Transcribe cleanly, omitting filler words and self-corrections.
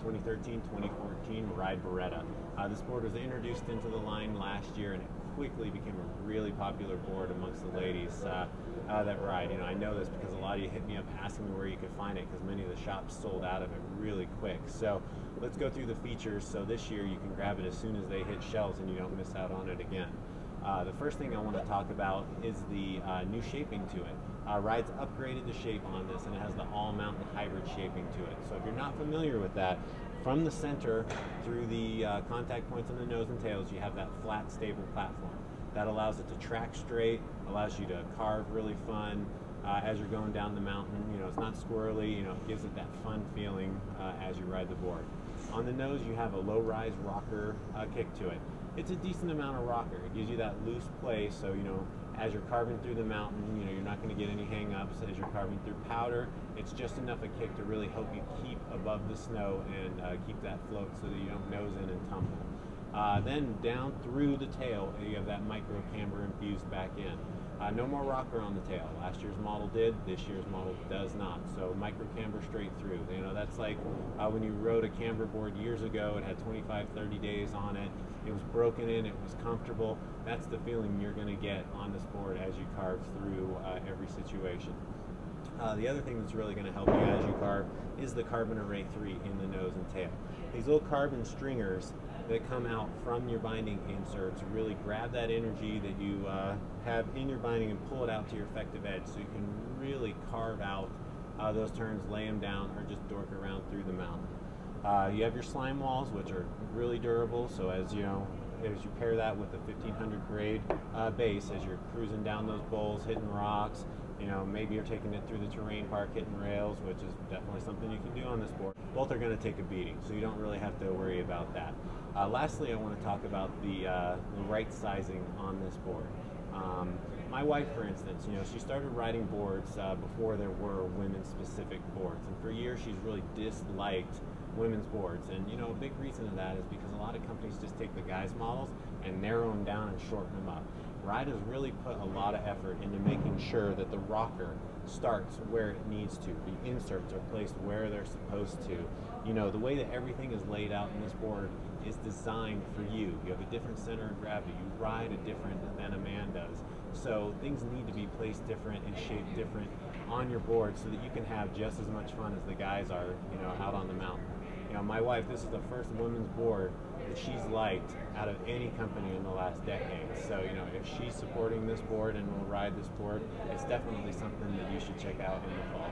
2013-2014 Ride Baretta. This board was introduced into the line last year, and it quickly became a really popular board amongst the ladies that ride. I know this because a lot of you hit me up asking me where you could find it, because many of the shops sold out of it really quick. So let's go through the features so this year you can grab it as soon as they hit shelves and you don't miss out on it again. The first thing I want to talk about is the new shaping to it. Ride's upgraded the shape on this, and it has the all-mountain hybrid shaping to it. So if you're not familiar with that, from the center through the contact points on the nose and tails, you have that flat, stable platform. That allows it to track straight, allows you to carve really fun as you're going down the mountain. It's not squirrely, it gives it that fun feeling as you ride the board. On the nose, you have a low-rise rocker kick to it. It's a decent amount of rocker. It gives you that loose play, so as you're carving through the mountain, you're not going to get any hang-ups. As you're carving through powder, it's just enough a kick to really help you keep above the snow and keep that float so that you don't nose in and tumble. Then down through the tail, you have that micro camber infused back in. No more rocker on the tail. Last year's model did, this year's model does not. So micro camber straight through. That's like when you rode a camber board years ago, it had 25-30 days on it. It was broken in, it was comfortable. That's the feeling you're going to get on this board as you carve through every situation. The other thing that's really going to help you as you carve is the Carbon Array 3 in the nose and tail. These little carbon stringers that come out from your binding inserts really grab that energy that you have in your binding and pull it out to your effective edge, so you can really carve out those turns, lay them down, or just dork around through the mountain. You have your slime walls, which are really durable, so as you pair that with the 1500 grade base, as you're cruising down those bowls, hitting rocks, maybe you're taking it through the terrain park, hitting rails, which is definitely something you can do on this board. Both are going to take a beating, so you don't really have to worry about that. Lastly, I want to talk about the right sizing on this board. My wife, for instance, she started riding boards before there were women-specific boards, and for years she's really disliked women's boards. And a big reason of that is because a lot of companies just take the guys' models and narrow them down and shorten them up. Ride has really put a lot of effort into making sure that the rocker starts where it needs to. The inserts are placed where they're supposed to. The way that everything is laid out in this board is designed for you. You have a different center of gravity. You ride a different than a man does. So things need to be placed different and shaped different on your board so that you can have just as much fun as the guys are, out on the mountain. My wife, this is the first women's board that she's liked out of any company in the last decade. So, if she's supporting this board and will ride this board, it's definitely something that you should check out in the fall.